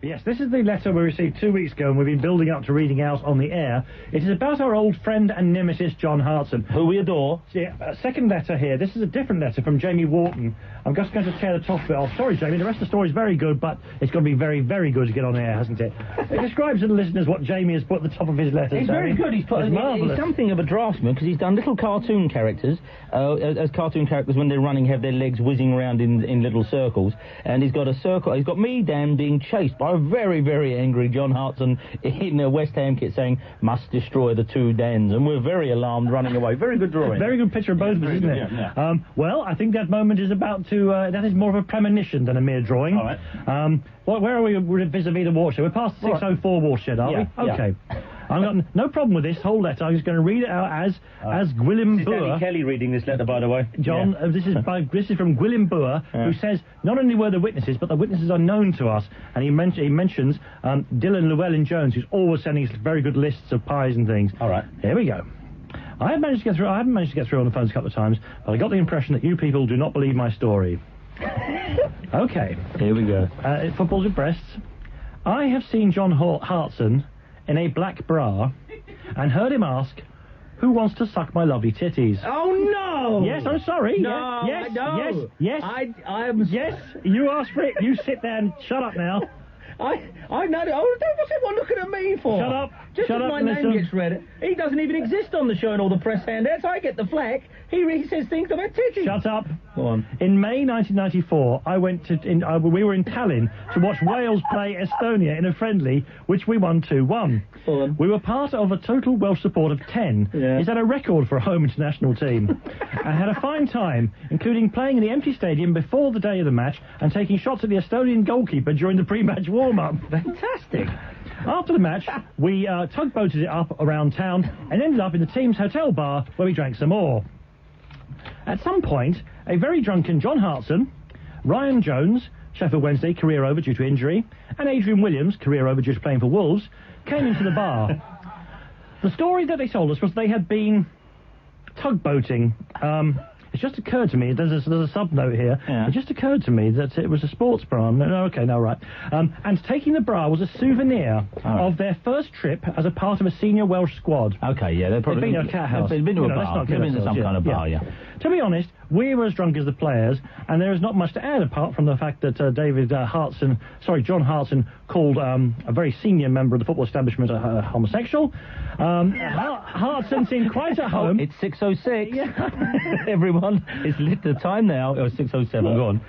Yes, this is the letter we received 2 weeks ago, and we've been building up to reading out on the air. It is about our old friend and nemesis, John Hartson, who we adore. Yeah, second letter here. This is a different letter from Jamie Wharton. I'm just going to tear the top bit off. Sorry, Jamie, the rest of the story is very good, but it's going to be very, very good to get on air, hasn't it? It describes to the listeners what Jamie has put at the top of his letter. It's very good. He's something of a draftsman, because he's done little cartoon characters, as cartoon characters when they're running have their legs whizzing around in little circles, and he's got a circle. He's got me, Dan, being chased by a very, very angry John Hartson in a West Ham kit saying, "Must destroy the 2 Dans," and we're very alarmed, running away. Very good drawing. Very good picture of both of us, isn't it? Yeah. Well, I think that moment is about to, that is more of a premonition than a mere drawing. All right. Where are we vis-a-vis the watershed? We're past 604 watershed, are we? Okay. I've got no problem with this whole letter. I'm just going to read it out as Gwilym Boer. Danny Kelly reading this letter, by the way. John, this is from Gwilym Boer, who says not only were the witnesses, but the witnesses are known to us. And he mentions Dylan Llewellyn-Jones, who's always sending us very good lists of pies and things. All right. Here we go. I haven't managed to get through on the phones a couple of times, but I got the impression that you people do not believe my story. Okay. Here we go. Footballs with breasts. I have seen John Hartson in a black bra and heard him ask, "Who wants to suck my lovely titties?" Oh, no! Yes, I'm sorry. No, yes, no. Yes. I'm... Yes, you asked for it. You sit there and shut up now. I know. Oh, what's everyone looking at me for? Shut up. Just Shut as up, my name gets read. He doesn't even exist on the show and all the press handouts. I get the flack. He says things about titties. Shut up. Go on. In May 1994, we were in Tallinn to watch Wales play Estonia in a friendly, which we won 2-1. We were part of a total Welsh support of 10. Yeah. Is that a record for a home international team? I had a fine time, including playing in the empty stadium before the day of the match and taking shots at the Estonian goalkeeper during the pre-match warm-up. Fantastic. After the match, we tugboated it up around town and ended up in the team's hotel bar where we drank some more. At some point, a very drunken John Hartson, Ryan Jones, Sheffield Wednesday, career over due to injury, and Adrian Williams, career over due to playing for Wolves, came into the bar. The story that they told us was they had been tugboating. It's just occurred to me, there's a sub-note here, it just occurred to me that it was a sports bra. Right. And taking the bra was a souvenir of their first trip as a part of a senior Welsh squad. Okay, yeah, they've probably been to a cat house. They've been to a bar. They've been to some kind of bar, yeah. To be honest, we were as drunk as the players, and there is not much to add apart from the fact that John Hartson called a very senior member of the football establishment a homosexual. Hartson seemed quite at home. It's 6:06. Yeah. Everyone, it's lit the time now. Oh, 6:07. Go on.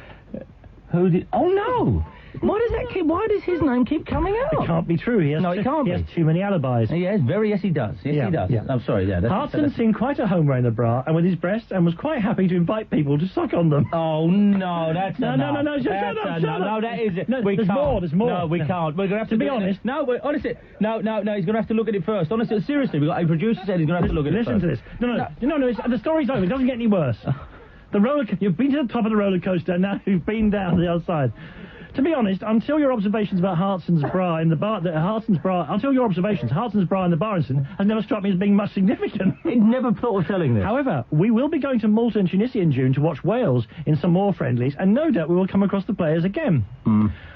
Who did? Oh no! Why does his name keep coming out? It can't be true. He has too many alibis. Yes, he does. Yes, he does. Yeah. I'm sorry, Hartson seemed quite at home wearing the bra and with his breasts and was quite happy to invite people to suck on them. Oh, no, that's No, shut up. No, that is it. No, there's more. No, we can't. We're going to have to be honest. No, honestly. No, he's going to have to look at it first. Honestly, seriously, we've got a producer said he's going to have to look at it first. Listen to this. No, the story's over. It doesn't get any worse. You've been to the top of the roller coaster, now you've been down the other side. To be honest, until your observations about Hartson's bra in the bar, Hartson's bra in the bar incident has never struck me as being much significant. It never thought of telling this. However, we will be going to Malta and Tunisia in June to watch Wales in some more friendlies, and no doubt we will come across the players again.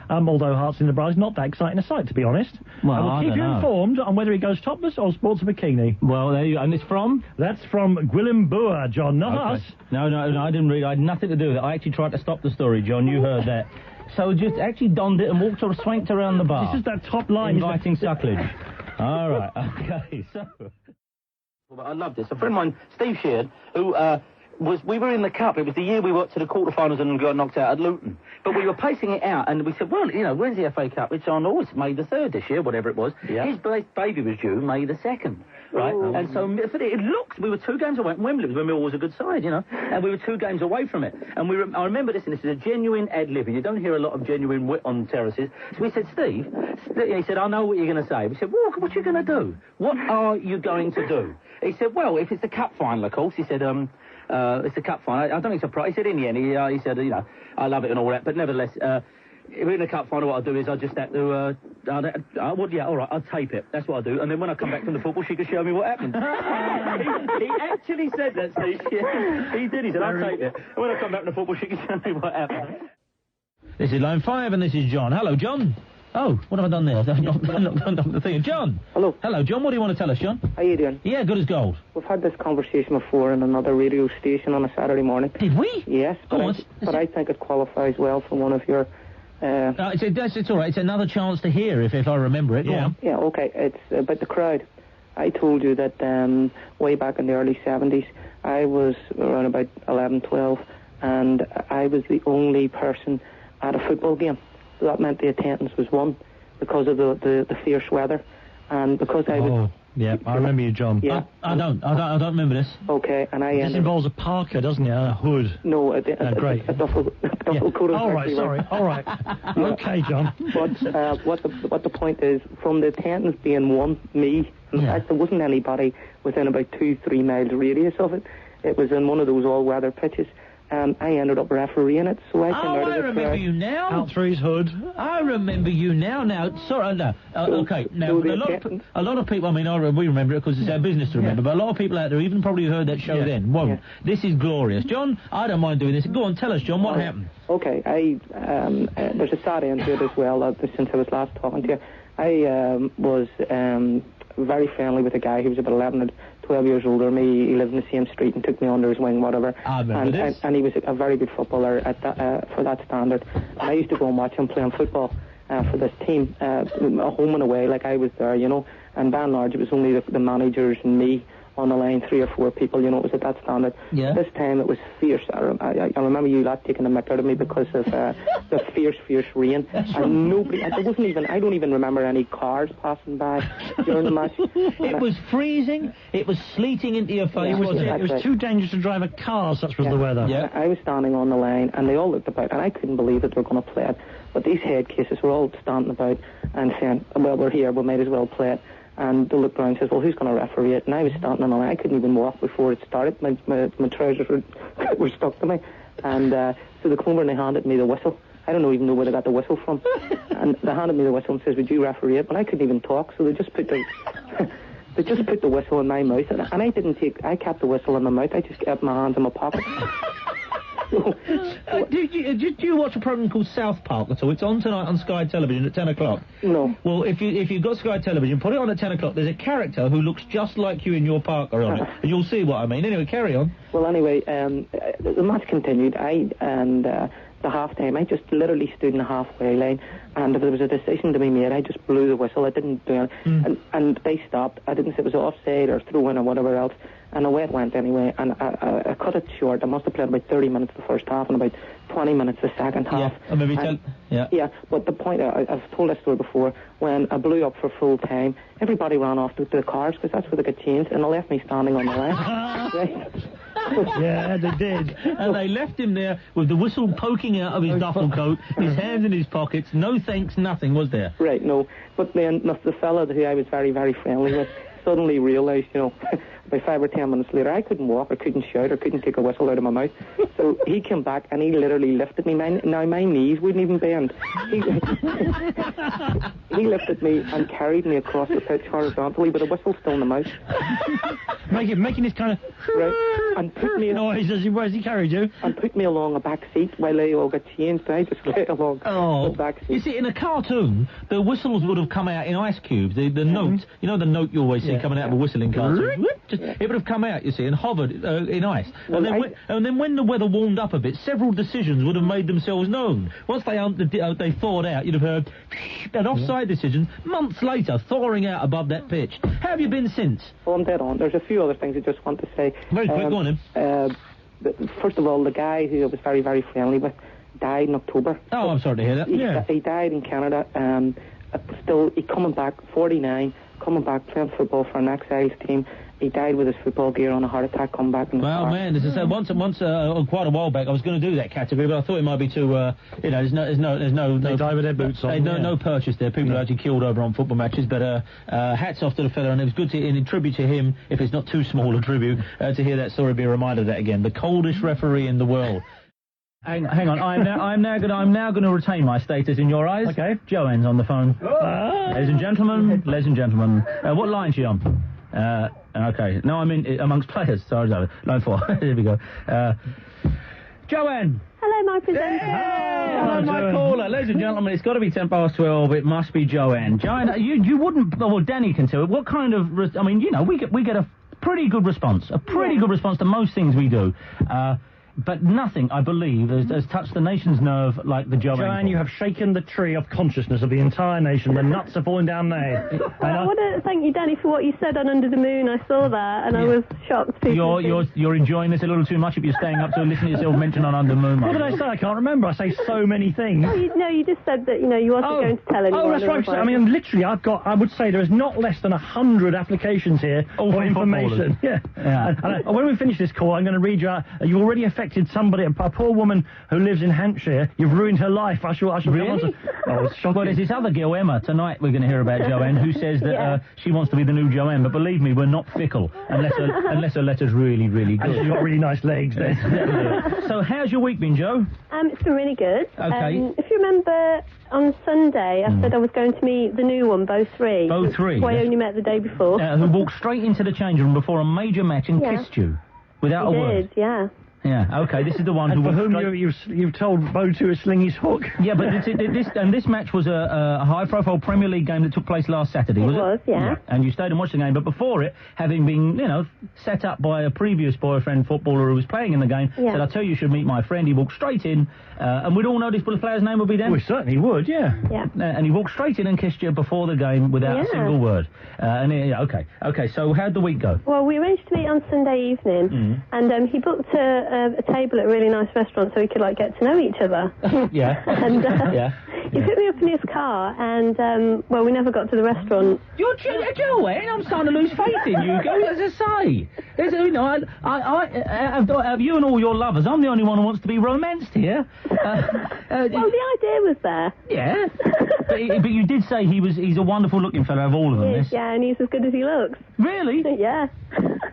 Although Hartson in the bra is not that exciting a sight, to be honest. Well, I will keep you informed on whether he goes topless or sports a bikini. Well, there you go. And it's from? That's from Gwilym Boer, John, not us. No, I didn't read. I had nothing to do with it. I actually tried to stop the story, John. You heard that. So just actually donned it and swanked around the bar. This is that top line. Inviting sucklage. All right, okay, so... I love this. A friend of mine, Steve Sheard, who we were in the Cup. It was the year we got to the quarterfinals and got knocked out at Luton. But we were pacing it out, and we said, well, when's the FA Cup? It's on, it's May the 3rd this year, whatever it was. Yeah. His baby was due May the 2nd. Right, and so we were 2 games away from Wembley, because Wembley was a good side, and we were 2 games away from it. And I remember this, and this is a genuine ad-lib, and you don't hear a lot of genuine wit on terraces. So we said, Steve, he said, I know what you're going to say. We said, well, what are you going to do? What are you going to do? He said, well, if it's the cup final, of course, he said, it's the cup final. I don't think it's a prize. He said, in the end, he said, I love it and all that, but nevertheless, if we're in the cup final, what I'll do is I'll just have to, all right, I'll tape it. That's what I'll do. And then when I come back from the football, she can show me what happened. he actually said that, Steve. He did. He said, I'll tape it. And when I come back from the football, she can show me what happened. This is line 5, and this is John. Hello, John. Oh, what have I done there? I've not the thing. John. Hello. Hello, John. What do you want to tell us, John? How you doing? Yeah, good as gold. We've had this conversation before in another radio station on a Saturday morning. Did we? Yes, but, I think it qualifies well for one of your... It's all right. It's another chance to hear, if I remember it. Go on. Yeah, okay. It's about the crowd. I told you that way back in the early 70s, I was around about 11, 12, and I was the only person at a football game. So that meant the attendance was 1 because of the fierce weather. And because I was... Oh, yeah, I remember you, John. Yeah. I don't remember this. Okay, and This involves a parka, doesn't it? A hood. No, great. a duffel coat. All right, sorry. All right. Okay, John. But what the point is, from the attendance being 1, me, in fact, there wasn't anybody within about 2-3 miles radius of it. It was in one of those all-weather pitches. I ended up refereeing it, so I came out of the crowd. I remember you now. Out through his hood. I remember you now. Sorry, no. Okay, now, a lot of people, I mean, we remember it because it's our business to remember, but a lot of people out there even probably heard that show then, won't. Yeah. This is glorious. John, I don't mind doing this. Go on, tell us, John, what happened? Okay, there's a sad end to it as well, since I was last talking to you. I was very friendly with a guy who was about 11 or 12 years older than me. He lived in the same street and took me under his wing, whatever. And he was a very good footballer at for that standard. And I used to go and watch him playing football for this team, home and away, like I was there, you know. And by and large, it was only the managers and me on the line, 3 or 4 people, you know, it was at that standard. Yeah. This time it was fierce. I remember you lot taking the mick out of me because of the fierce rain. And nobody, there wasn't even, I don't even remember any cars passing by during the match. It was freezing, it was sleeting into your face, wasn't it? It was too dangerous to drive a car, such was the weather. Yeah. I was standing on the line and they all looked about, and I couldn't believe that they were going to play it. But these head cases were all standing about and saying, well, we're here, we might as well play it. And they looked around and says, well, who's going to referee it? And I was standing on the line. I couldn't even walk before it started. My trousers were stuck to me. And so they came over and they handed me the whistle. I don't even know where they got the whistle from. And they handed me the whistle and says, would you referee it? But I couldn't even talk, so they just put the whistle in my mouth. And I kept the whistle in my mouth. I just kept my hands in my pocket. Did you watch a program called South Park at all? It's on tonight on Sky Television at 10 o'clock. No. Well, if you've got Sky Television, put it on at 10 o'clock. There's a character who looks just like you in your parka on it, and you'll see what I mean. Anyway, carry on. Well, anyway, the match continued. The half-time, I just literally stood in the halfway line, and if there was a decision to be made, I just blew the whistle. I didn't do it. And they stopped. I didn't say it was offside or throw-in or whatever else, and away it went anyway, and I cut it short. I must have played about 30 minutes the first half and about 20 minutes the second half. Yeah, maybe Yeah, but the point, I've told that story before, when I blew up for full time, everybody ran off to the cars, because that's where they got changed, and they left me standing on the line. Right? Yeah, they did. And they left him there with the whistle poking out of his duffel coat, his hands in his pockets, no thanks, nothing, was there? Right, no. But then the fella who I was very, very friendly with suddenly realised, you know, about 5 or 10 minutes later, I couldn't walk, or couldn't shout, or couldn't take a whistle out of my mouth. So he came back and he literally lifted me. Now my knees wouldn't even bend. He lifted me and carried me across the pitch horizontally with a whistle still in the mouth. Making this kind of and put me noise as he carried you. And put me along a back seat while they all got changed. I just lay along the back seat. You see, in a cartoon, the whistles would have come out in ice cubes. The note, you know the note you always see coming out of a whistling cartoon? It would have come out, you see, and hovered in ice. Well, and then when the weather warmed up a bit, several decisions would have made themselves known. Once they thawed out, you'd have heard an offside decision months later thawing out above that pitch. How have you been since? Well, I'm dead on. There's a few other things I just want to say. Very quick, go on then. First of all, the guy who I was very, very friendly with died in October. Oh, I'm sorry to hear that. He died in Canada. He coming back, 49, coming back playing football for an exiles team. He died with his football gear on a heart attack, come back in the car. Well, man, as I said, once quite a while back, I was going to do that category, but I thought it might be too, there's no... They die with their boots on. No purchase there. People are actually killed over on football matches, but hats off to the fella, and it was good to, in tribute to him, if it's not too small a tribute, to hear that story, be a reminder of that again. The coldest referee in the world. Hang on, I'm now going to retain my status in your eyes. Okay. Joanne's on the phone. Ladies and gentlemen, what line's she on? Okay. No, I'm in amongst players. Sorry, line 4. Here we go. Joanne. Hello, my presenter. Hey, hello, my caller. Ladies and gentlemen, it's got to be 12:10. It must be Joanne. Joanne, you wouldn't... Well, Danny can tell it. What kind of... I mean, you know, we get a pretty good response. A pretty good response to most things we do. But nothing, I believe, has touched the nation's nerve like the Joanne. Joanne, you have shaken the tree of consciousness of the entire nation. The nuts are falling down there. I want to thank you, Danny, for what you said on Under the Moon. I saw that, and I was shocked. You're enjoying this a little too much if you're staying up to listen to yourself mentioned on Under the Moon. What did I say? I can't remember. I say so many things. Oh, you just said that, you wasn't going to tell anyone. Oh, that's right. I mean, literally, I would say there is not less than 100 applications here for information. Yeah. And when we finish this call, I'm going to read you out. You already affected somebody, a poor woman who lives in Hampshire. You've ruined her life. I shall really? come on to... Oh, it's shocking. Well, there's this other girl, Emma, tonight we're going to hear about Joanne, who says that she wants to be the new Joanne, but believe me, we're not fickle, unless her letter's really, really good. And she's got really nice legs there. So how's your week been, Jo? It's been really good. Okay. If you remember, on Sunday, I said I was going to meet the new one, Bo 3. Bo 3? Who I only met the day before. Who walked straight into the change room before a major match and kissed you, without a word. Yeah. Yeah, okay, this is the one who... for whom you've told Bo to sling his hook. Yeah, but this match was a high-profile Premier League game that took place last Saturday, was it? It was, yeah. And you stayed and watched the game, but before it, having been, set up by a previous boyfriend footballer who was playing in the game, said, I tell you should meet my friend. He walked straight in, and we'd all noticed what the player's name would be then. We certainly would, yeah. And he walked straight in and kissed you before the game without a single word. Okay, so how'd the week go? Well, we arranged to meet on Sunday evening, and he booked a table at a really nice restaurant so we could, get to know each other. Yeah. And he put me up in his car, and, we never got to the restaurant. You're Joanne, I'm starting to lose faith in you, as I say. Of you and all your lovers, I'm the only one who wants to be romanced here. Well, the idea was there. Yeah. but you did say he's a wonderful-looking fellow of all of them, He is, yeah, and he's as good as he looks. Really? Yeah.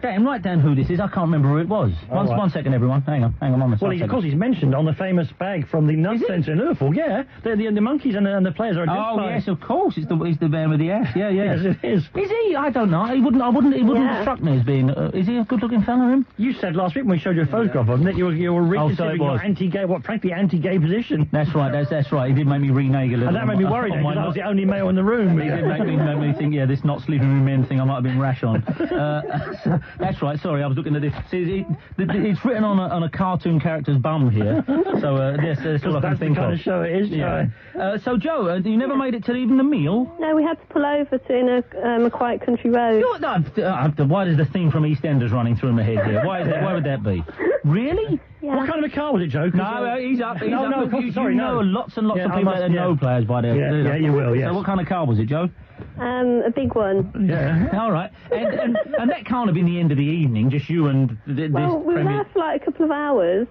Dan, write down who this is. I can't remember who it was. One second, everyone. Hang on. Well, of course, he's mentioned on the famous bag from the Nut Centre in Liverpool. Yeah, the monkeys and the players are identified. Oh yes, of course. He's the man with the ass. Yeah. Yes, it is. Is he? I don't know. He wouldn't have struck me as being. Is he a good-looking fella? Him? You said last week when we showed you a photograph of him that you were reconsidering your anti-gay, frankly anti-gay position. That's right. That's right. He did make me renege a little. And that made me worried because I was the only male in the room. He did make me think. Yeah, this not sleeping with men thing I might have been rash on. That's right. Sorry, I was looking at this. See, it's written on a cartoon character's bum here. So that's all I can think of. That's the kind of show it is. Yeah. So Jo, you never made it to even the meal? No, we had to pull over to a quiet country road. Why does the theme from EastEnders running through my head here? Why would that be? Really? Yeah. What kind of a car was it, Jo? No, he's up. No, sorry, no. Lots and lots of people that know players by there. Yeah, you will, yes. So what kind of car was it, Jo? A big one. Yeah. All right. And that can't have been the end of the evening, just you and this Well, we were there for a couple of hours.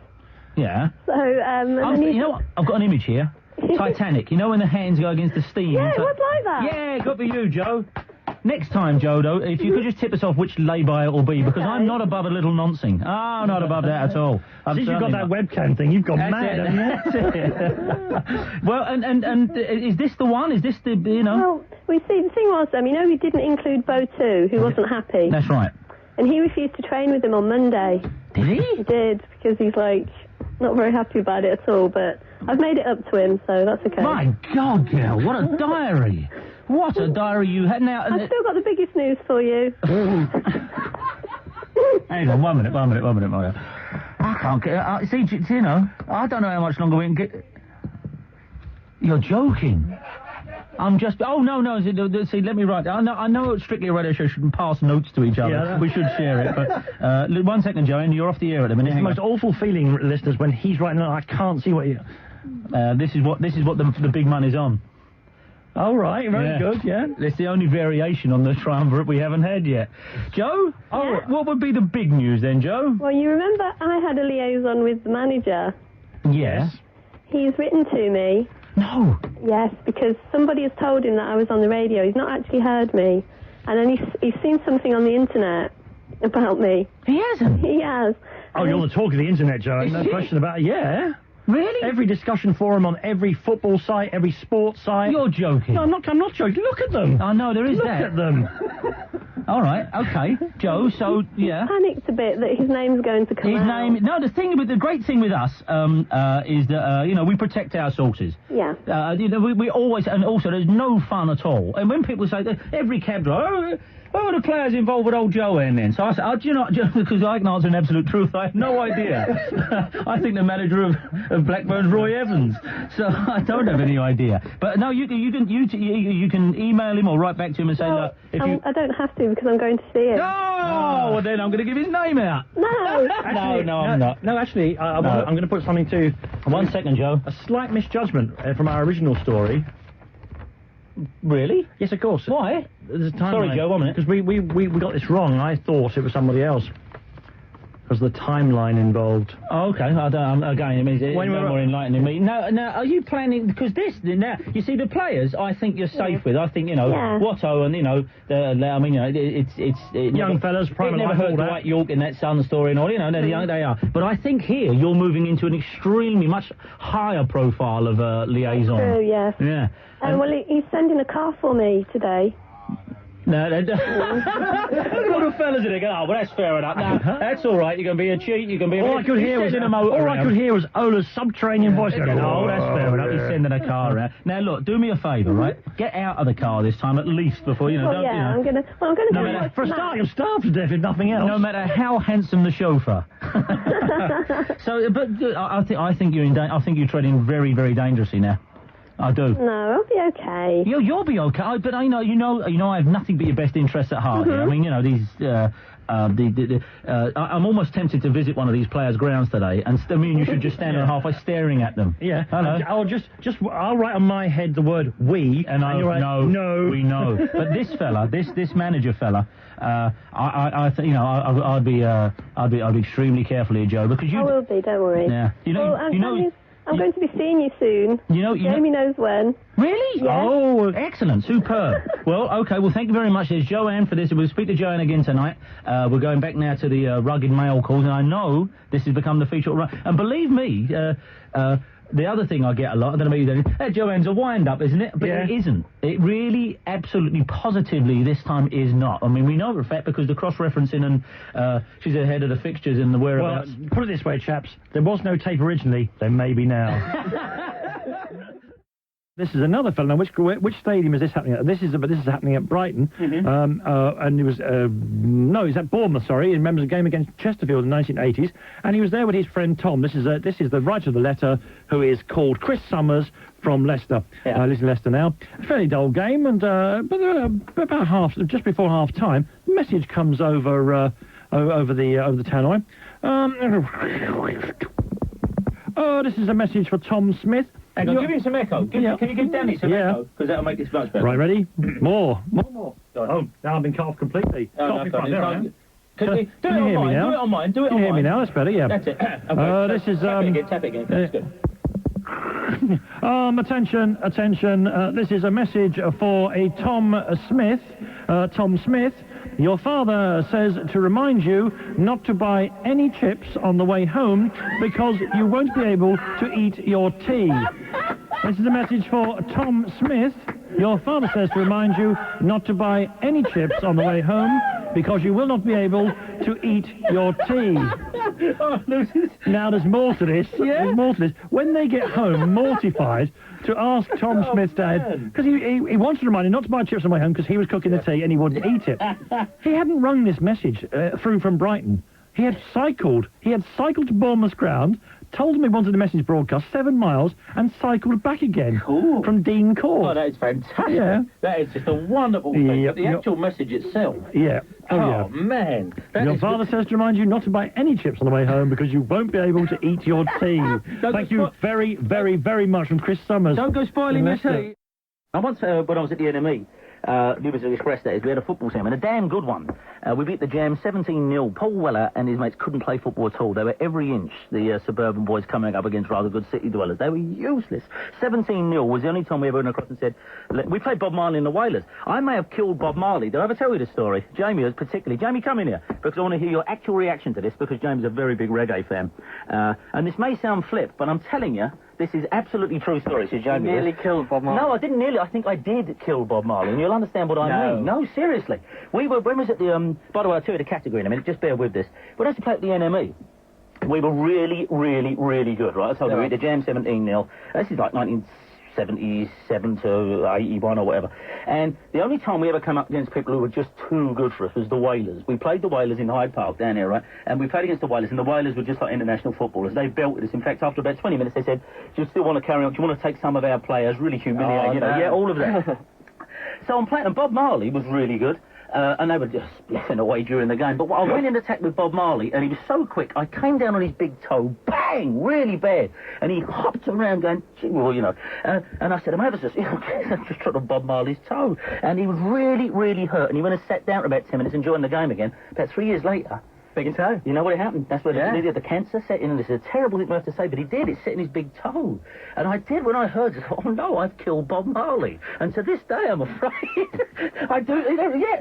Yeah. So, you know what? I've got an image here. Titanic. You know when the hands go against the steam? Yeah, it was like that. Yeah, good for you, Jo. Next time, Jo, though, if you could just tip us off which lay-by it will be, because I'm not above a little noncing. Oh, not above that at all. Since you've got that webcam thing, you've gone mad. That's it. Well, and is this the one? Is this the, Well, the thing was, we didn't include Bo 2, who wasn't happy. That's right. And he refused to train with him on Monday. Did he? He did, because he's, not very happy about it at all, but I've made it up to him, so that's okay. My God, girl, what a diary. What a diary you had. Now, I've still got the biggest news for you. Hang on, one minute. I can't get... I don't know how much longer we can get... You're joking. I'm just... Oh, no. See, let me write... I know it's strictly a radio show, shouldn't pass notes to each other. Yeah, we should share it, but... 1 second, Joanne, you're off the air at a minute. It's the most awful feeling, listeners, when he's writing... I can't see what you... This is what the big money's on. All right, very good, yeah. It's the only variation on the triumvirate we haven't had yet. Jo? Yeah. What would be the big news then, Jo? Well, you remember I had a liaison with the manager? Yes. He's written to me. No. Yes, because somebody has told him that I was on the radio. He's not actually heard me. And then he's seen something on the internet about me. He hasn't? He has. Oh, you're the talk of the internet, Jo. No question about it. Yeah. Really? Every discussion forum on every football site, every sports site. You're joking. No, I'm not joking. Look at them. I know, there is Look that. at them. All right, okay. Joe, so, yeah. Panicked a bit that his name's going to come out. No, the great thing with us, is that, you know, we protect our sources. Yeah. You know, we always, and also there's no fun at all. And when people say that, every cab driver, who are the players involved with old Joanne then? So I said, do you know, because I can answer an absolute truth, I have no idea. I think the manager of Blackburn's Roy Evans. So I don't have any idea. But no, you can email him or write back to him and say, look, if you... I don't have to because I'm going to see him. Oh, well then I'm going to give his name out. No. Actually, no, I'm not. No, actually, I'm going to put something to... 1 second, Joe. A slight misjudgment from our original story. Really? Yes, of course. Why? There's a timeline. Sorry, Joe, 1 minute. Because we got this wrong. I thought it was somebody else. Because the timeline involved. Oh, okay. Again, it means it's When no we're- more enlightening me. Now, are you planning... Because now, you see, the players, I think you're safe with. I think, you know, Yeah. Watto and, you know, I mean, you know, it's Young fellas, prime It never life, hurt all that. Dwight York in that Sun story and all, you know, they're young, they are. But I think here, you're moving into an extremely much higher profile of liaison. True, yes. Yeah. Well, he's sending a car for me today. No, look at all the fellas in there going, oh, well, that's fair enough. No, that's all right. You're going to be a cheat. You're going to be a... All I could hear was Ola's subterranean voice going, Oh, that's fair enough. He's sending a car around. Now, look, do me a favour, right? Get out of the car this time, at least, before, you know... Well, don't, yeah, you know, I'm going to No do matter- it. For a start, you'll starve to death if nothing else. no matter how handsome the chauffeur. So, but I think you're I think you're treading very, very dangerously now. I do. No, I'll be okay. You'll be okay, but I know, I have nothing but your best interests at heart. Here. I mean, you know, these. I'm almost tempted to visit one of these players' grounds today, and me and you should just stand there halfway staring at them. Yeah. Hello. I'll write on my head the word "we," And you'll write, no. we know. But this fella, this manager fella, I'd be extremely careful here, Joe, because you. I will be, don't worry. Yeah. I'm going to be seeing you soon. Jamie knows when. Really? Yeah. Oh, excellent, superb. Well, okay, well, thank you very much. There's Joanne for this. We'll speak to Joanne again tonight. We're going back now to the rugged mail calls, and I know this has become the feature. And believe me, the other thing I get a lot, I don't know about you, Dennis, Joanne's a wind-up, isn't it? But Yeah. it isn't. It really, absolutely, positively, this time is not. I mean, we know for a fact because the cross-referencing and she's ahead of the fixtures and the Well, whereabouts. put it this way, chaps. There was no tape originally. There may be now. This is another fellow. Now, which stadium is this happening at? This is happening at Brighton. And he was he's at Bournemouth. Sorry, he remembers a game against Chesterfield in the 1980s, and he was there with his friend Tom. This is the writer of the letter, who is called Chris Summers from Leicester. Lives in Leicester now. A fairly dull game, and about just before half time, the message comes over the tannoy. This is a message for Tom Smith. Hang on, give him some echo. Can you give Danny some echo? Because that'll make this much better. Right, ready? More. Oh, now I've been cut off completely. Can you do it on hear me now? mine? Do it on mine. Can you hear me now? That's better, yeah. That's it. Okay. This is... Tap it again. That's good. Attention. This is a message for a Tom Smith. Tom Smith, your father says to remind you not to buy any chips on the way home because you won't be able to eat your tea. This is a message for Tom Smith. Your father says to remind you not to buy any chips on the way home because you will not be able to eat your tea. Now, there's more to this. Yeah? There's more to this. When they get home, mortified, to ask Tom Smith's dad, because he wanted to remind him not to buy chips on the way home because he was cooking the tea and he wouldn't eat it. He hadn't rung this message through from Brighton. He had cycled to Bournemouth ground, told him he wanted the message broadcast 7 miles, and cycled back again from Dean Court. Oh, that is fantastic. Yeah. That is just a wonderful thing. Yep, The actual message itself. Yeah. Oh, man. Your father says to remind you not to buy any chips on the way home because you won't be able to eat your tea. Thank you very, very, very much from Chris Summers. Don't go spoiling your Leicester. tea. I once, when I was at the NME, Newbury Express, that is. We had a football team, and a damn good one. We beat the Jam 17-0. Paul Weller and his mates couldn't play football at all. They were every inch, the suburban boys coming up against rather good city dwellers. They were useless. 17-0 was the only time we ever went across and said, we played Bob Marley and the Wailers. I may have killed Bob Marley. Did I ever tell you this story? Jamie was particularly. Jamie, come in here, because I want to hear your actual reaction to this, because Jamie's a very big reggae fan. And this may sound flip, but I'm telling you, this is absolutely true story. So Jamie, You nearly killed Bob Marley. No, I didn't nearly. I think I did kill Bob Marley, and you'll understand what I mean. No, seriously. When we was at the, by the way, I'll tell you the category in a minute, just bear with this. We had to play at the NME. We were really, really, really good, right? I told you, the Jam 17-0. This is like 1977 to 81 or whatever. And the only time we ever come up against people who were just too good for us was the Wailers. We played the Wailers in Hyde Park down here, right? And we played against the Wailers, and the Wailers were just like international footballers. They belted us. In fact, after about 20 minutes, they said, do you still want to carry on? Do you want to take some of our players? Really humiliating, Yeah, all of that. So I'm playing, and Bob Marley was really good. And they were just blessing away during the game. But I went in attack with Bob Marley, and he was so quick, I came down on his big toe, bang, really bad. And he hopped around going, well, you know. And I said, I was just trod on Bob Marley's toe. And he was really, really hurt. And he went and sat down for about 10 minutes, enjoying the game again. About 3 years later, big toe. You know what happened? That's where the cancer set in, and this is a terrible thing to have to say, but he did. It set in his big toe. And I did, when I heard it, oh no, I've killed Bob Marley. And to this day, I'm afraid. I do,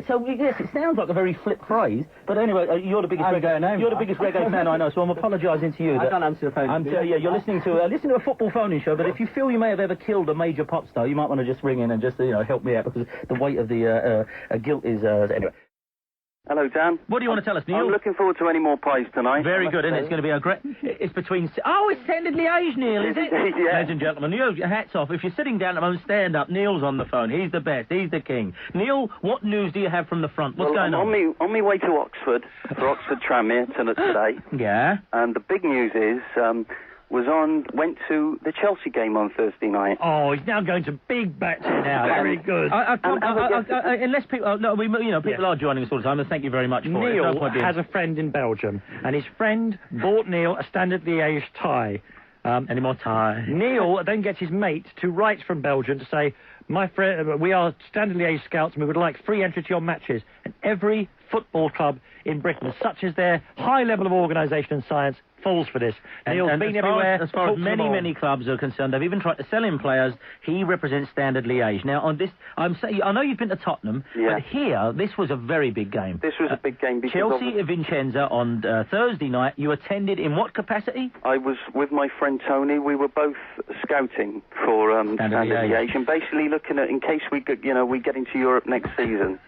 so yes, it sounds like a very flip phrase, but anyway, you're the biggest reggae fan I know, so I'm apologising to you. I can't answer the phone. You're listening to a football phone-in show, but if you feel you may have ever killed a major pop star, you might want to just ring in and just, help me out, because the weight of the guilt is, anyway. Hello, Dan. What do you want to tell us, Neil? I'm looking forward to any more pies tonight. Very good, and it's going to be a great... It's between... Oh, it's Standard Liege, Neil, is it? Yeah. Ladies and gentlemen, Neil, hats off. If you're sitting down at home, stand up. Neil's on the phone. He's the best. He's the king. Neil, what news do you have from the front? What's going on? On my way to Oxford, for Oxford Tranmere today. Yeah? And the big news is... went to the Chelsea game on Thursday night. Oh, he's now going to big bets now. Very good. Unless people... people are joining us all the time, and thank you very much for it. Neil has a friend in Belgium, and his friend bought Neil a Standard Liège tie. Any more tie? Neil then gets his mate to write from Belgium to say, my friend, we are Standard Liège scouts, and we would like free entry to your matches. And every football club in Britain, such as their high level of organisation and science, falls for this. Neil's been everywhere. As far as many clubs are concerned, they've even tried to sell him players. He represents Standard Liège. Now, on this, I know you've been to Tottenham, but here, this was a very big game. This was a big game because Chelsea Vincenza on Thursday night. You attended in what capacity? I was with my friend Tony. We were both scouting for Standard Liège, and basically looking at in case we get into Europe next season.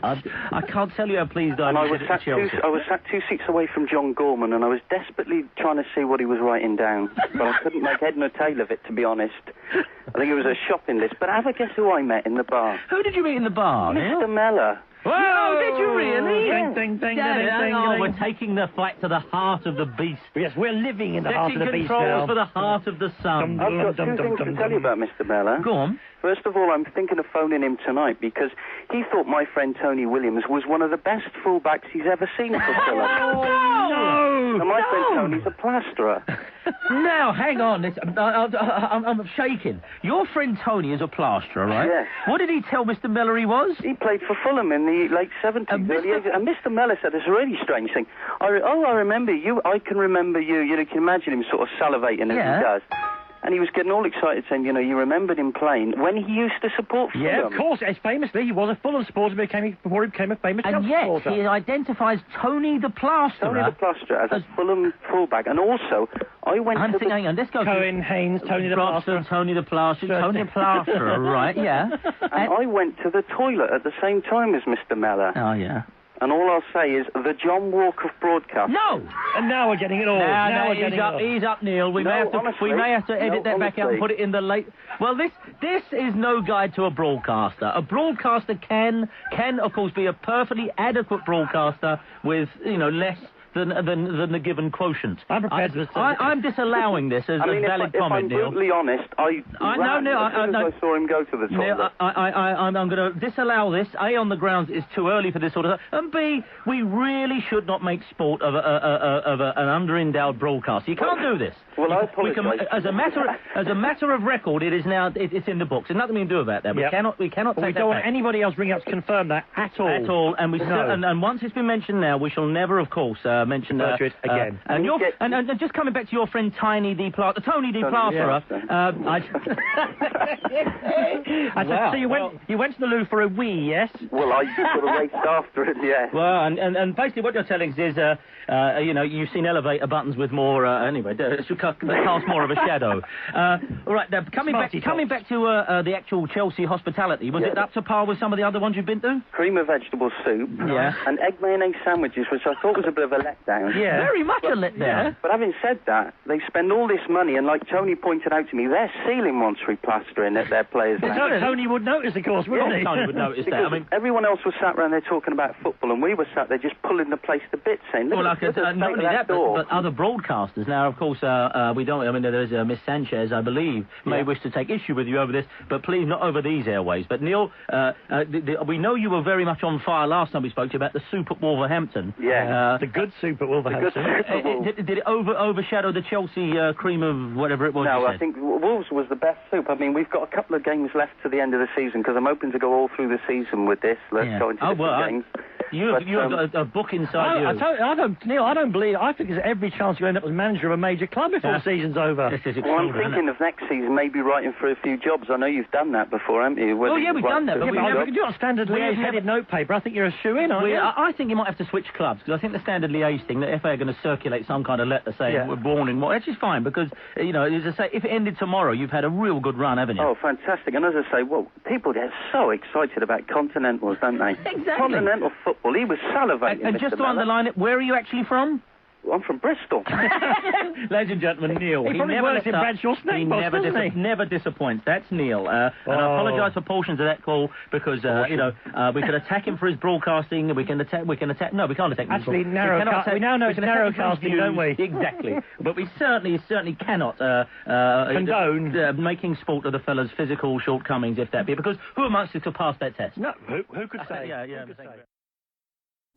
I can't tell you how pleased I was at Chelsea. I was sat 2 seats away from John Gorman, and I was desperately trying to see what he was writing down, but I couldn't make head nor tail of it, to be honest. I think it was a shopping list. But have a guess who I met in the bar? Who did you meet in the bar? Mr. Mellor. Whoa! Did you really? Ding, ding, ding, ding, we're taking the fight to the heart of the beast. Yes, we're living in the heart of the beast now. For the heart of the sun. I've got two things to tell you about Mr. Mellor. Go on. First of all, I'm thinking of phoning him tonight because he thought my friend Tony Williams was one of the best fullbacks he's ever seen for Fulham. No! And my friend Tony's a plasterer. Now, hang on. I'm shaking. Your friend Tony is a plasterer, right? Yes. What did he tell Mr. Mellor he was? He played for Fulham in the late 70s. And Mr. Mellor said this really strange thing. I remember you. I can remember you. You can imagine him sort of salivating as he does. And he was getting all excited saying, you remembered him playing when he used to support Fulham. Yeah, of course. Famously, he was a Fulham supporter before he became a famous Chelsea supporter. And yet, he identifies Tony the Plasterer. Tony the Plasterer as a Fulham fullback. And also, I went to hang on, let's go Cohen, Haynes, Tony the Plasterer. Tony the Plasterer, Tony the Plasterer, right, yeah. And I went to the toilet at the same time as Mr. Mellor. Oh, yeah. And all I'll say is the John Walk of broadcast. No! And now we're getting it all. He's up, Neil. We may have to edit that back out and put it in the late... Well, this is no guide to a broadcaster. A broadcaster can, of course, be a perfectly adequate broadcaster with, less than the given quotient. I'm prepared to... I'm disallowing this as a valid comment, Neil. If I'm brutally honest, I saw him go to the toilet. I'm going to disallow this, A, on the grounds it's too early for this sort of... And B, we really should not make sport of an under-endowed broadcaster. You can't do this. Well, I apologise. As a matter of record, it is now... It's in the books. There's nothing we can do about that. Yep. We cannot take we don't want anybody else ringing up to confirm that at all. At all. And and once it's been mentioned now, we shall never, of course, mention it again. And just coming back to your friend Tony D. Plasterer. So you went to the loo for a wee, yes? Well, I sort of raced after it, yes. Well, and basically what you're telling us is, you've seen elevator buttons with more, cast more of a shadow. All right, now, coming back to the actual Chelsea hospitality, was it up to par with some of the other ones you've been to? Cream of vegetable soup. Yeah. And egg mayonnaise sandwiches, which I thought was a bit of a letdown. Yeah. Very much a letdown. Yeah. But having said that, they spend all this money, and like Tony pointed out to me, their ceiling wants replastering at their players' lounge. Tony would notice, of course, wouldn't he? Tony would notice that. I mean, everyone else was sat around there talking about football, and we were sat there just pulling the place to bits, saying, not only that, but other broadcasters. Now, of course, we don't... I mean, there's Miss Sanchez, I believe, may wish to take issue with you over this, but please, not over these airways. But, Neil, we know you were very much on fire last time we spoke to you about the soup at Wolverhampton. Yeah. The good soup at Wolverhampton. Did it overshadow the Chelsea cream of whatever it was? No, I think Wolves was the best soup. I mean, we've got a couple of games left to the end of the season, because I'm hoping to go all through the season with this. Let's go into different games. You have got a book inside you. Neil, I don't believe... I think there's every chance you end up as manager of a major club before the season's over. Well, I'm thinking of next season maybe writing for a few jobs. I know you've done that before, haven't you? We've done that. But we never do a standard liaise headed notepaper. I think you're a shoe-in, aren't you? I think you might have to switch clubs, because I think the standard liaise thing, the FA are going to circulate some kind of letter saying we're warning more. Which is fine, because, as I say, if it ended tomorrow, you've had a real good run, haven't you? Oh, fantastic. And as I say, well, people get so excited about Continentals, don't they? Exactly. Continental football. He was salivating. And just to underline it, where are you actually from? I'm from Bristol. Ladies and gentlemen, Neil. He probably works in Bradshaw Snake Boss, doesn't he? Never disappoints. That's Neil. And I apologise for portions of that call, because, we could attack him for his broadcasting, we can attack... No, we can't attack him. Actually, we now know it's narrowcasting, don't we? Exactly. But we certainly cannot condone making sport of the fella's physical shortcomings, if that be, because who amongst us could pass that test? No, who could say?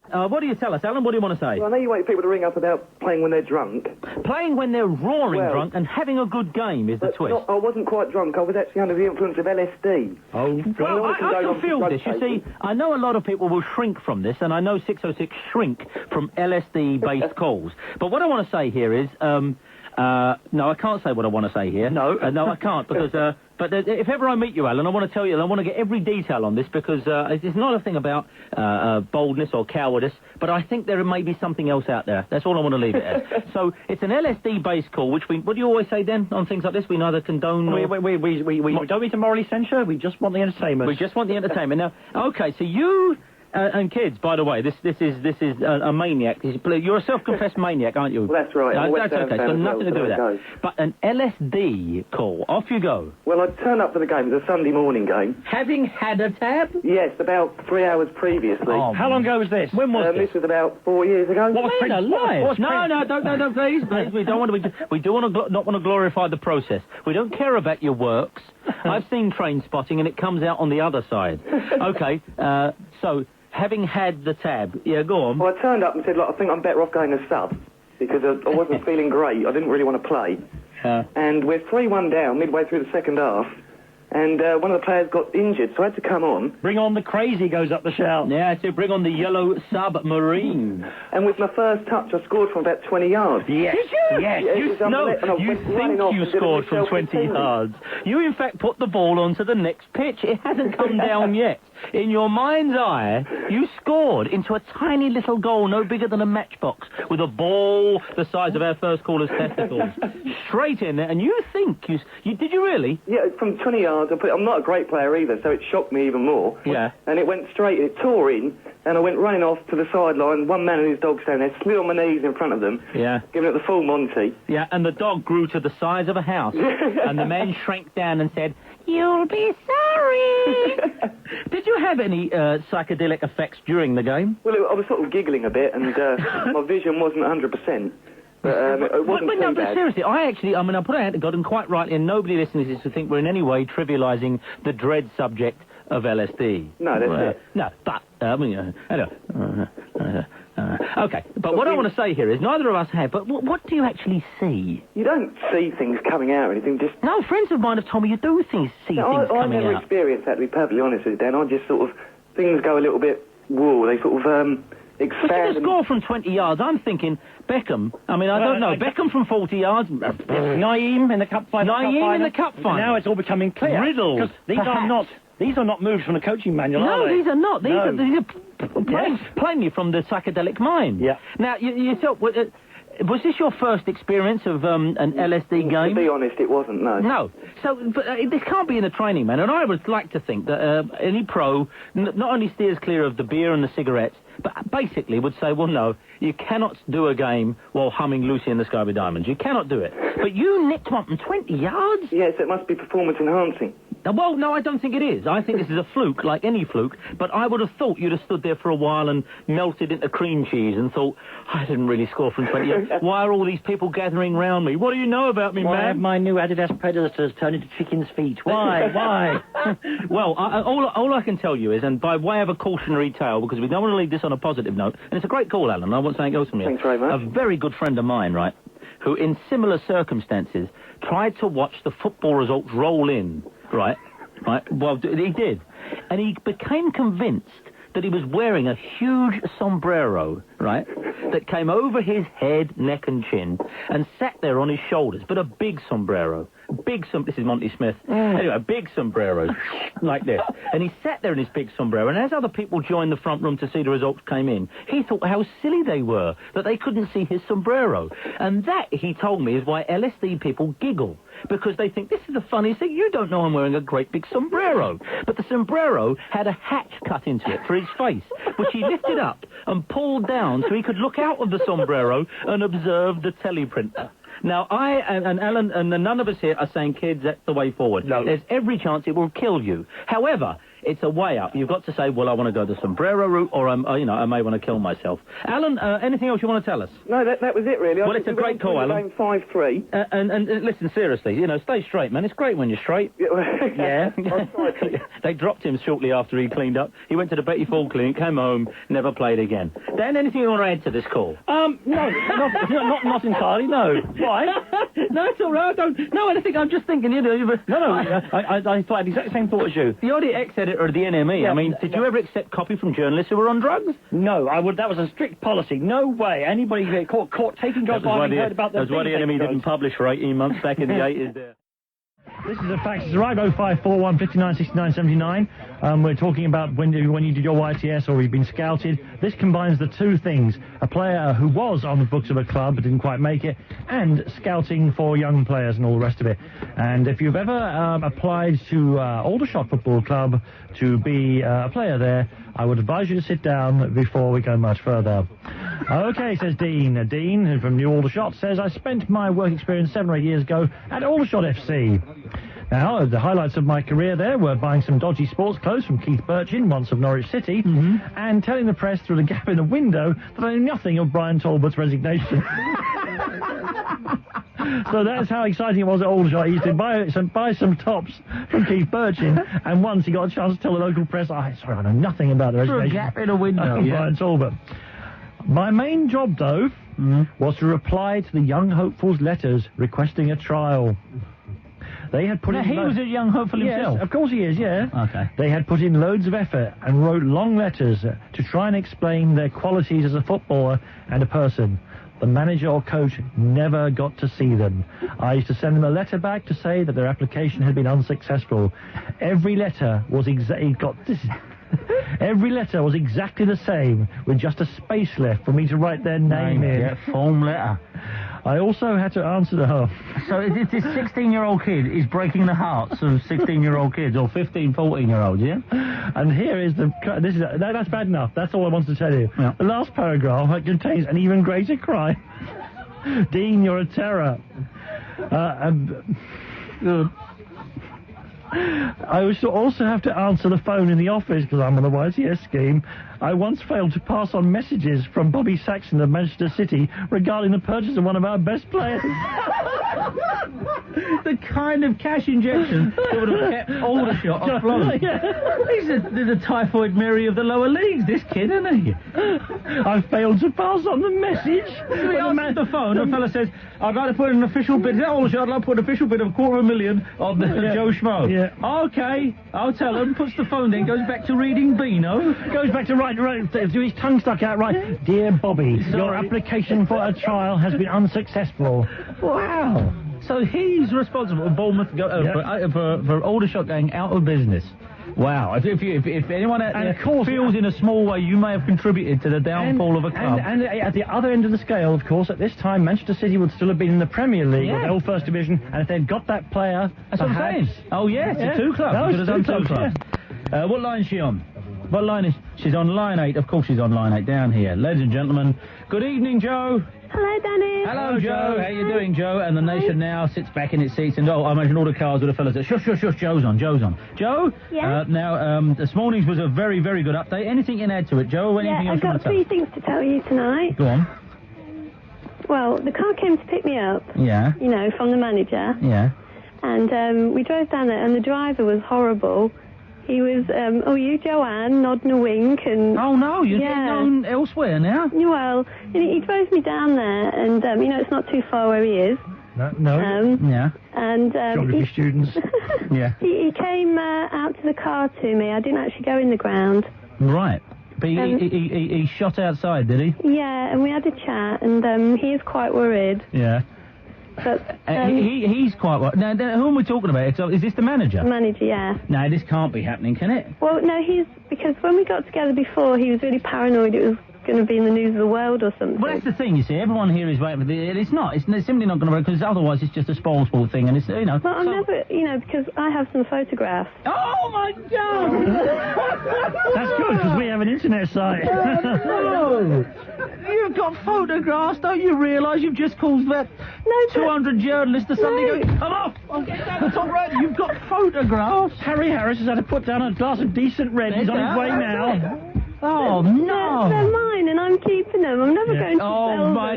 What do you tell us, Alan? What do you want to say? Well, I know you want people to ring up about playing when they're drunk. Playing when they're roaring drunk and having a good game is the twist. I wasn't quite drunk. I was actually under the influence of LSD. Oh, well, I can feel this. You see, I know a lot of people will shrink from this, and I know 606 shrink from LSD-based calls. But what I want to say here is... no, I can't say what I want to say here. No, I can't, because... But if ever I meet you, Alan, I want to tell you, and I want to get every detail on this, because it's not a thing about boldness or cowardice, but I think there may be something else out there. That's all I want to leave it at. So it's an LSD-based call, which what do you always say then on things like this? We neither condone... We don't need to morally censure, we just want the entertainment. We just want the entertainment. Now, okay, so you... and kids, by the way, this is a maniac. You're a self-confessed maniac, aren't you? Well, that's right. That's okay. It's got nothing to do with that. But an LSD call. Off you go. Well, I turned up for the game. It was a Sunday morning game. Having had a tab? Yes, about 3 hours previously. Oh, how long ago was this? When was this? This was about 4 years ago. No, please. We don't want to. We do not want to glorify the process. We don't care about your works. I've seen Train Spotting, and it comes out on the other side. Okay, so. Having had the tab, go on. Well, I turned up and said, look, I think I'm better off going as sub, because I wasn't feeling great. I didn't really want to play. And we're 3-1 down midway through the second half, and one of the players got injured, so I had to come on. Bring on the crazy, goes up the shout. Yeah, to bring on the yellow submarine. And with my first touch, I scored from about 20 yards. Yes. Did you? Yes. You think you scored from 20 yards. You, in fact, put the ball onto the next pitch. It hasn't come down yet. In your mind's eye, you scored into a tiny little goal, no bigger than a matchbox, with a ball the size of our first caller's testicles. Straight in there, and you think you did you really? Yeah, from 20 yards. I'm not a great player either, so it shocked me even more. Yeah. And it went straight, it tore in, and I went running off to the sideline, one man and his dog standing there, slid on my knees in front of them, giving it the full Monty. Yeah, and the dog grew to the size of a house, and the man shrank down and said, You'll be sorry. Did you have any psychedelic effects during the game? Well, I was sort of giggling a bit, and my vision wasn't 100%. But it wasn't too but bad. seriously, I put a hand to God, and quite rightly, and nobody listening to this to think we're in any way trivialising the dread subject of LSD. No, that's it. No, but, okay, but what I want to say here is neither of us have, but what do you actually see? You don't see things coming out or anything, just... No, friends of mine have told me you do see things coming out. I've never experienced that, to be perfectly honest with you, Dan. I just sort of... Things go a little bit... Whoa, they sort of, expand... But to score from 20 yards, I'm thinking Beckham. I mean, I don't know. Beckham from 40 yards. Naeem in the Cup final. Naeem in the Cup final. Now it's all becoming clear. Riddles. Because these are not moves from the coaching manual, are they? No, these are not. These No. are plainly from the psychedelic mind. Yeah. Now, you thought... was this your first experience of an LSD game? To be honest, it wasn't, no. No. So, but this can't be in a training, man. And I would like to think that any pro not only steers clear of the beer and the cigarettes, but basically would say, well, no, you cannot do a game while humming Lucy in the Sky with Diamonds. You cannot do it. But you nicked one from 20 yards? Yes, it must be performance enhancing. Well, no, I don't think it is. I think this is a fluke, like any fluke, but I would have thought you'd have stood there for a while and melted into cream cheese and thought, I didn't really score from 20 yards. Why are all these people gathering round me? What do you know about me, Why man? have my new Adidas Predators turned into chicken's feet? Why? Why? Well, all I can tell you is, and by way of a cautionary tale, because we don't want to leave this on a positive note, and it's a great call, Alan, I want something else from you. Thanks very much. A very good friend of mine, right, who in similar circumstances tried to watch the football results roll in, right? Well, he did. And he became convinced that he was wearing a huge sombrero, right, that came over his head, neck and chin, and sat there on his shoulders, but a big sombrero. This is Monty Smith. Anyway, a big sombrero, like this. And he sat there in his big sombrero, and as other people joined the front room to see the results came in, he thought how silly they were, that they couldn't see his sombrero. And that, he told me, is why LSD people giggle. Because they think, this is the funniest thing, you don't know I'm wearing a great big sombrero. But the sombrero had a hatch cut into it for his face, which he lifted up and pulled down so he could look out of the sombrero and observe the teleprinter. Now, I and Alan and none of us here are saying, kids, that's the way forward. No. There's every chance it will kill you. However, it's a way up. You've got to say, well, I want to go the sombrero route, or, I may want to kill myself. Alan, anything else you want to tell us? No, that was it, really. Well, it's a great call, Alan. 5-3. And listen, seriously, stay straight, man. It's great when you're straight. Yeah. They dropped him shortly after he cleaned up. He went to the Betty Ford clinic, came home, never played again. Dan, anything you want to add to this call? No, not entirely, no. Why? No, it's all right. I'm just thinking, I thought I had the exact same thought as you. You're the ex-editor of the NME. Yeah, I mean, did you ever accept copy from journalists who were on drugs? No, that was a strict policy. No way. Anybody get caught taking drugs while having heard about them. That's why the NME didn't publish for 18 months back in the 80s there. This is a fax. It's arrived 0541 59 69 79. We're talking about when you did your YTS or you've been scouted. This combines the two things. A player who was on the books of a club but didn't quite make it, and scouting for young players and all the rest of it. And if you've ever applied to Aldershot Football Club to be a player there, I would advise you to sit down before we go much further. Okay, says Dean. Dean from New Aldershot says, I spent my work experience 7 or 8 years ago at Aldershot FC. Now, the highlights of my career there were buying some dodgy sports clothes from Keith Birchin, once of Norwich City, and telling the press through the gap in the window that I knew nothing of Brian Talbot's resignation. So that's how exciting it was at Aldershot. He used to buy some tops from Keith Birchin, and once he got a chance to tell the local press, I know nothing about the resignation. Through a gap in a window. Brian Talbot. My main job, though, was to reply to the young hopefuls' letters requesting a trial. They had put in... he was a young hopeful himself? Yes, of course he is, yeah. Okay. They had put in loads of effort and wrote long letters to try and explain their qualities as a footballer and a person. The manager or coach never got to see them. I used to send them a letter back to say that their application had been unsuccessful. Every letter was Every letter was exactly the same, with just a space left for me to write their name in. Yeah, form letter. I also had to answer the... So this 16-year-old kid is breaking the hearts of 16-year-old kids, or 15, 14-year-olds, yeah? And here is that's bad enough. That's all I wanted to tell you. Yeah. The last paragraph contains an even greater crime. Dean, you're a terror. I also have to answer the phone in the office because I'm on the YTS scheme. I once failed to pass on messages from Bobby Saxon of Manchester City regarding the purchase of one of our best players. The kind of cash injection that would have kept Aldershot afloat. He's the typhoid Mary of the lower leagues, this kid, isn't he? I failed to pass on the message. So he answers the phone, and the fella says, I'd like to put an official bid. Aldershot, I'd like to put an official bid of $250,000 on Joe Schmo. Yeah. Okay, I'll tell him. Puts the phone in, goes back to reading Beano. Goes back to right, his tongue stuck out right. Dear Bobby, your application for a trial has been unsuccessful. Wow. So he's responsible for Bournemouth for Aldershot going out of business. Wow. If anyone out there feels in a small way you may have contributed to the downfall of a club. And at the other end of the scale, of course, at this time, Manchester City would still have been in the Premier League or the old First Division, and if they'd got that player, that's what I'm saying. Oh, yeah, it's a two club. No, it's two clubs. What line is she on? What line is... She's on line 8. Of course she's on line 8 down here. Ladies and gentlemen, good evening, Joe. Hello, Danny. Hello, Joe. How you doing, Joe? And the nation now sits back in its seats and, I imagine all the cars with the fellas that, shush, Joe's on. Joe? Yeah? Now, this morning's was a very, very good update. Anything you can add to it, Joe? Yeah, I've got 3 things to tell you tonight. Go on. Well, the car came to pick me up. Yeah. You know, from the manager. Yeah. And we drove down there, and the driver was horrible. He was, you, Joanne, nodding a wink, and... Oh, no, you're getting known elsewhere now? Well, he drove me down there, and, it's not too far where he is. No. Yeah. And, Geography students. Yeah. He came out to the car to me. I didn't actually go in the ground. Right. But he shot outside, did he? Yeah, and we had a chat, and he is quite worried. Yeah. But, he's quite worried. Now, who am we talking about? Is this the manager? Manager, yeah. No, this can't be happening, can it? Well, no, because when we got together before, he was really paranoid it was going to be in the news of the world or something. Well, that's the thing, you see. Everyone here is waiting for it's not. It's simply not going to work, because otherwise it's just a sport thing, and it's, Well, I'm never, because I have some photographs. Oh, my God! That's good, because we have an internet site. No! You've got photographs, don't you realise you've just caused that 200 journalists to suddenly go, come off! I'll get down the top right. You've got photographs. Harry Harris has had to put down a glass of decent red. He's on his way now. Oh, no! They're mine, and I'm keeping them. I'm never going to sell them. Oh, my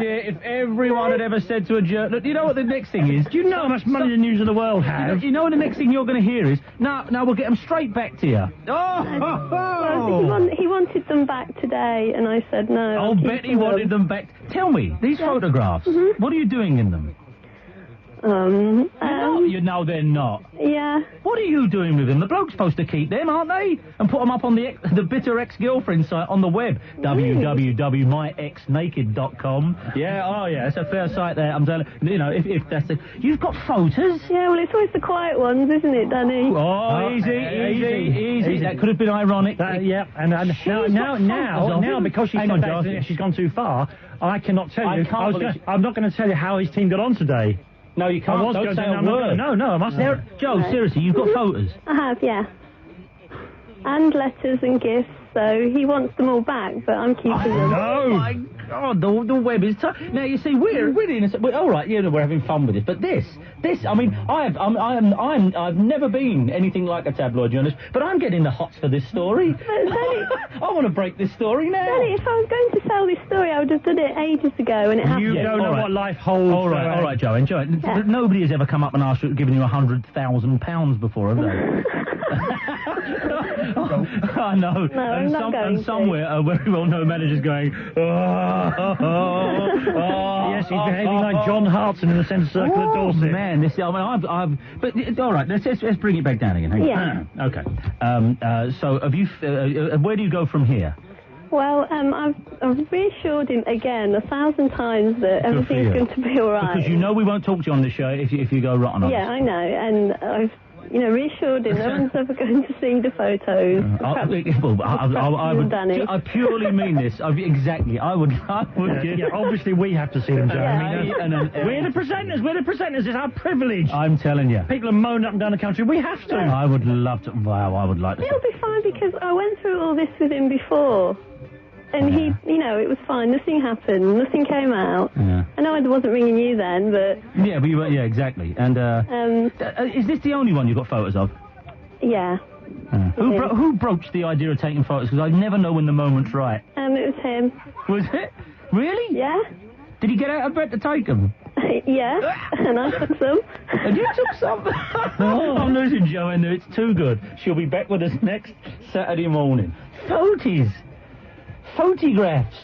dear, if everyone had ever said to a journalist... You know what the next thing is? Do you know how much money the News of the World has? You know what the next thing you're going to hear is, no, we'll get them straight back to you. Well, he wanted them back today, and I said no. I'll bet he wanted them back. Tell me, these photographs, what are you doing in them? No, they're not. Yeah. What are you doing with them? The bloke's supposed to keep them, aren't they? And put them up on the bitter ex-girlfriend site on the web, www.myexnaked.com. Yeah, it's a fair site there. I'm telling you, if that's the... You've got photos? Yeah, well, it's always the quiet ones, isn't it, Danny? Easy. That could have been ironic. And now, because she's gone too far, I cannot tell you. I'm not going to tell you how his team got on today. No, you can't. Don't say a word. No, I must. Joe, seriously, you've got photos? I have, yeah. And letters and gifts, so he wants them all back, but I'm keeping them. Oh, my God, the web is tough. Now, you see, we're all right, we're having fun with this, but this, I mean, I've never been anything like a tabloid journalist, but I'm getting the hots for this story. I want to break this story now. Danny, if I was going to sell this story, I would have done it ages ago, and it happened. You don't know what life holds. All right, Joe, enjoy it. Yeah. Nobody has ever come up and given you £100,000 before, have they? I know. No, I'm not going somewhere a very well-known manager's going, yes, he's behaving like John Hartson in the centre circle at Dorset. Man, but all right, let's bring it back down again. Okay. So, have you? Where do you go from here? Well, I've reassured him again 1,000 times that everything's going to be all right. Because we won't talk to you on the show if you go rotten on us. Yeah, I know, and I've reassured him no one's ever going to see the photos. I purely mean this. Exactly. I would. Obviously, we have to see them, Joe. We're the presenters. It's our privilege. I'm telling you. People are moaning up and down the country. We have to. I would love to. Wow, I would like to. It'll be fine because I went through all this with him before. And he, it was fine. Nothing happened. Nothing came out. Yeah. And know I wasn't ringing you then, but... Yeah, but you were, yeah, exactly. And, is this the only one you've got photos of? Yeah. Who broached the idea of taking photos? Because I never know when the moment's right. It was him. Was it? Really? Yeah. Did he get out of bed to take them? Yeah, and I took some. And you took some? Oh, I'm losing Joanne. It's too good. She'll be back with us next Saturday morning. Photographs.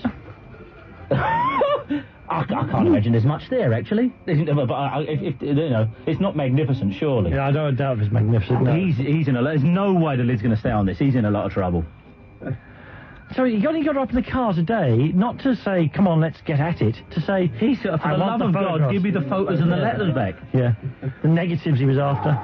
I can't imagine there's much there, actually. But you know, it's not magnificent, surely. Yeah, I don't doubt it's magnificent. No. He's in a lot. There's no way the lid's going to stay on this. He's in a lot of trouble. So you only got up in the car today, not to say, come on, let's get at it, to say, For the love of God, give me the photos and the letters back. Yeah, the negatives he was after.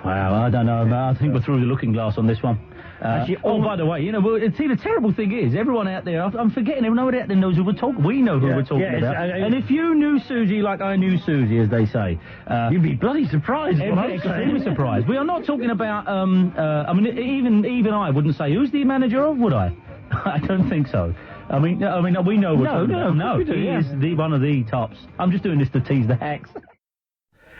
Wow, I don't know, I think we're through the looking glass on this one. Actually, by the way, you know, see, the terrible thing is, everyone out there, I'm forgetting, everyone out there knows who we're talking. We know who we're talking about. And if you knew Susie like I knew Susie, as they say, you'd be bloody surprised. Extremely surprised. We are not talking about. I mean, even I wouldn't say who's the manager of, would I? I don't think so. I mean, we know. No, he is one of the tops. I'm just doing this to tease the hacks.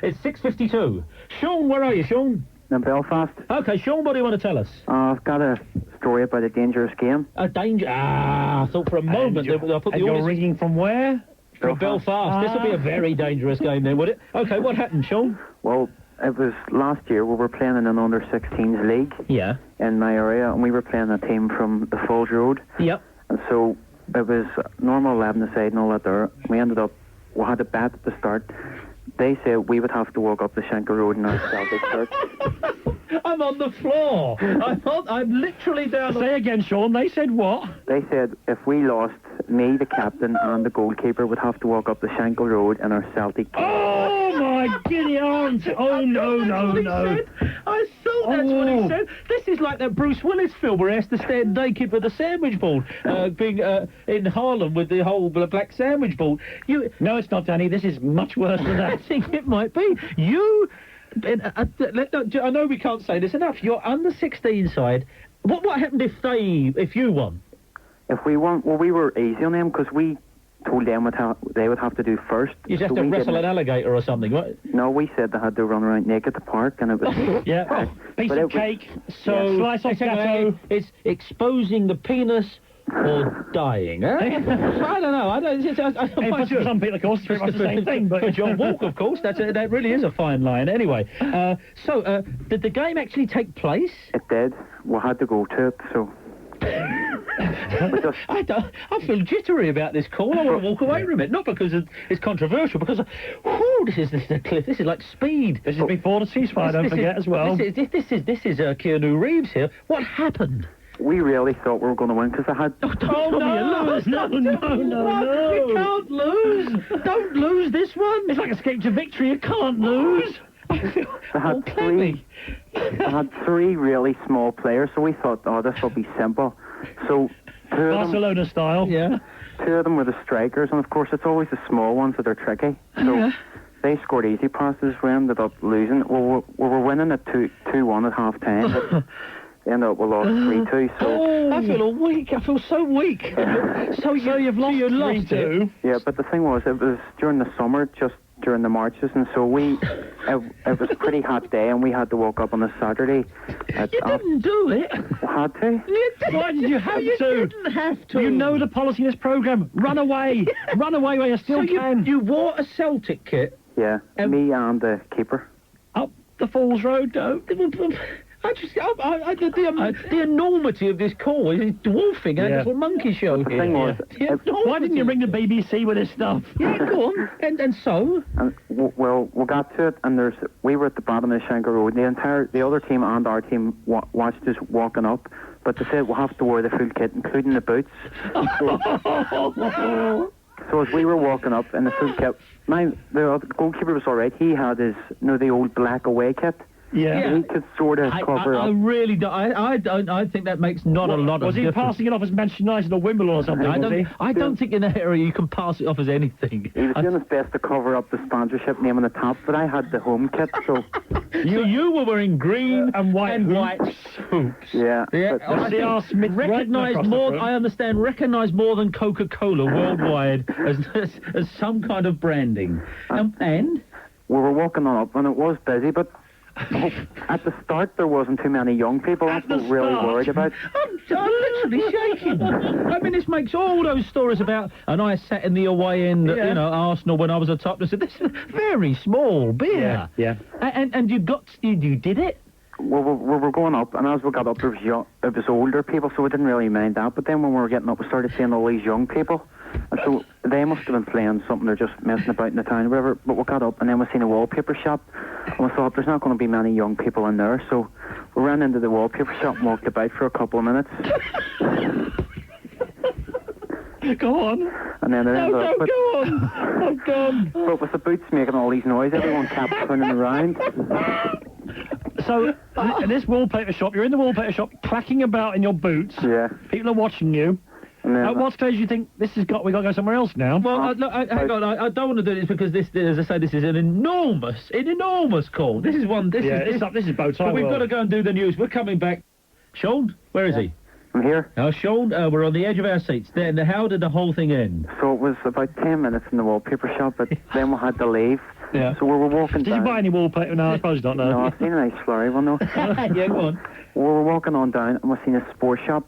It's 6:52. Sean, where are you, Sean? In Belfast. Okay, Sean, what do you want to tell us? I've got a story about a dangerous game. A danger... I thought for a moment... You're ringing from where? From Belfast. This will be a very dangerous game then, would it? Okay, what happened, Sean? Well, it was last year we were playing in an under-16s league. Yeah. In my area, and we were playing a team from the Falls Road. Yep. And so it was normal 11-a-side and all that there. We ended up... We had a bet at the start. They said we would have to walk up the Shankhill Road in our Celtic shirt. I'm on the floor. I'm literally down. Say again, Sean. They said what? They said if we lost, me, the captain, and the goalkeeper would have to walk up the Shankhill Road in our Celtic. Oh my giddy aunt! Oh no! I thought that's what he said. This is like that Bruce Willis film where he has to stand naked with a sandwich board, being in Harlem with the whole black sandwich board. No, it's not, Danny. This is much worse than that. I think it might be. I know we can't say this enough. You're under 16 side. What happened if you won? If we won, well, we were easy on them because we told them they would have to do first. You just have to wrestle an alligator or something, right? No, we said they had to run around naked at the park, and it was... Piece of cake, slice of gateau. It's exposing the penis or dying, eh? I don't know. Some people, of course, it's pretty much the same thing, but... John Walk, of course, that really is a fine line. Anyway, did the game actually take place? It did. We had to go to it, so... I feel jittery about this call. I want to walk away from it. Not because it's controversial, because this is a cliff. This is like Speed. This is before the ceasefire. Don't forget as well. This is Keanu Reeves here. What happened? We really thought we were going to win because I had... No! You can't lose. Don't lose this one. It's like Escape to Victory. You can't lose. I had three really small players, so we thought, this will be simple. So Barcelona style. Yeah. Two of them were the strikers, and of course it's always the small ones that are tricky. So they scored easy passes. We ended up losing. Well, we were winning at 2-1 at half time. But ended up we lost 3-2. So I feel weak. I feel so weak. So you've lost 3-2. Yeah, but the thing was, it was during the summer, just during the marches, and so it was a pretty hot day, and we had to walk up on a Saturday. You didn't do it. We had to. Why did you have to? You didn't have to. You know the policy in this programme. Run away. Run away while you still can. You wore a Celtic kit. Yeah, me and the keeper. Up the Falls Road, though. The enormity of this call is dwarfing our little monkey show. The thing was, why didn't you ring the BBC with this stuff? Yeah, go on. And so? Well, we got to it, and we were at the bottom of the Shankhill Road. The other team and our team watched us walking up, but they said we'll have to wear the full kit, including the boots. So as we were walking up in the full kit, the goalkeeper was all right. He had his, the old black away kit. Yeah. He could sort of cover I up. really don't. I think that makes not a lot of Was he difference. passing it off as Manchester United or Wimbledon or something? I don't think in that area you can pass it off as anything. He was doing his best to cover up the sponsorship name on the top, but I had the home kit, so... So you were wearing green and white hoops. Yeah. Yeah, but- I think recognised more. I understand. Recognised more than Coca-Cola worldwide as some kind of branding. And we were walking on up, and it was busy, but at the start there wasn't too many young people. That's what I was really worried about. I'm literally shaking. I mean, this makes all those stories about. And I sat in the away end, Arsenal when I was a top. I said, "This is a very small beer." Yeah. And you did it. Well, we were going up, and as we got up, it was older people, so we didn't really mind that. But then when we were getting up, we started seeing all these young people, and so they must have been playing something. They're just messing about in the town or whatever. But we got up, and then we seen a wallpaper shop, and we thought there's not going to be many young people in there, so we ran into the wallpaper shop and walked about for a couple of minutes. Go on. And then it ended up. Go on. Oh, God. But with the boots making all these noise, everyone kept turning around. So, in this wallpaper shop, you're in the wallpaper shop, clacking about in your boots. Yeah. People are watching you. And then, At what stage do you think we got to go somewhere else now? Well, hang on. I don't want to do this because this, as I say, this is an enormous call. This is one. This is bow tie. But we've got to go and do the news. We're coming back. Sean, where is he? I'm here. Sean, we're on the edge of our seats. Then, how did the whole thing end? So it was about 10 minutes in the wallpaper shop, but then we had to leave. Yeah. So we were walking Did down. you buy any wallpaper? No, I suppose not, no. No, I've seen a nice flurry, well, no. Yeah, go on. We were walking on down, and we seen a sports shop,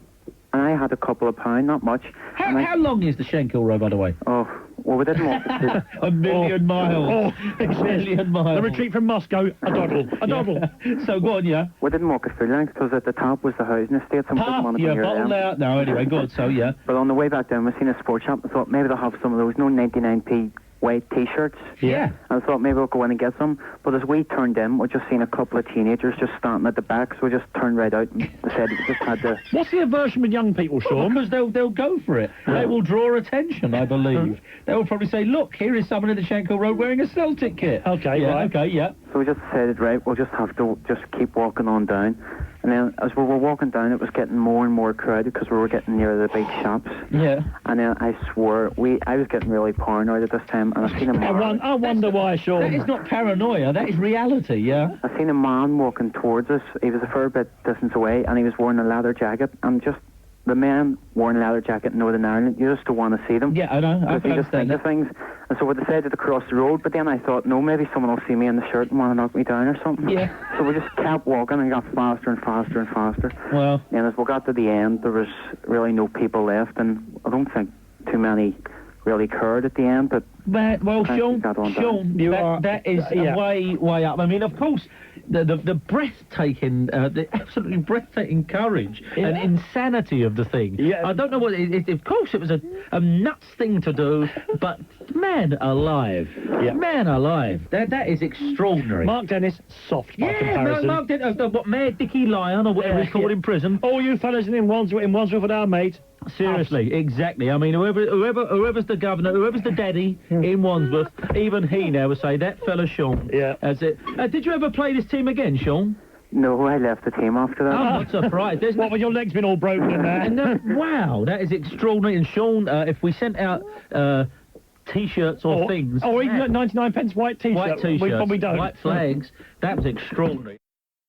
and I had a couple of pounds, not much. How long is the Shankhill Road, by the way? Oh, well, we didn't walk it through. A million miles. A million miles. The retreat from Moscow, a doddle. A doddle. So go on, yeah. We didn't walk it through length, because at the top was the housing estate, so we didn't want to be near bottled them. out. No, anyway, good, so yeah. But on the way back down, we seen a sports shop, I thought maybe they'll have some of those, 99p white T-shirts. Yeah. And I thought maybe we'll go in and get some. But as we turned in, we just seen a couple of teenagers just standing at the back, so we just turned right out and said we just had to... What's the aversion with young people, Sean? Because they'll go for it. They will draw attention, I believe. They will probably say, look, here is someone in the Shankhill Road wearing a Celtic kit. Okay, yeah, right. Okay, yeah. So we just decided, right, we'll just have to just keep walking on down. And then as we were walking down, it was getting more and more crowded because we were getting near the big shops. Yeah. And then I swore, I was getting really paranoid at this time, and I seen a man... I wonder why, Sean. That is not paranoia, that is reality, yeah. I seen a man walking towards us. He was a fair bit distance away, and he was wearing a leather jacket. And just the men wearing a leather jacket in Northern Ireland, you just don't want to see them. Yeah, I know. I Because you just think of things. And so we decided to cross the road, but then I thought, no, maybe someone will see me in the shirt and want to knock me down or something. Yeah. So we just kept walking and got faster and faster and faster. Well. And as we got to the end, there was really no people left, and I don't think too many really cared at the end, but... Well, Sean, you are... that is way up. I mean, of course, the breathtaking, the absolutely breathtaking courage and insanity of the thing. Yeah. I don't know what... of course, it was a nuts thing to do, but man alive. Yeah. Man alive. That is extraordinary. Mark Dennis, soft by comparison. Mark Dennis, what, Mayor Dickie Lyon, or whatever he's called in prison. All you fellas in Wandsworth with our mate. Seriously, exactly. I mean, whoever's the governor, whoever's the daddy in Wandsworth, even he now would say, that fella Sean. Yeah. That's it. Did you ever play this team again, Sean? No, I left the team after that. I'm not surprised. What, with your legs been all broken in there? And wow, that is extraordinary. And Sean, if we sent out T-shirts or things... Or even 99 pence white T-shirt. White T-shirts, we probably don't. white flags, that was extraordinary.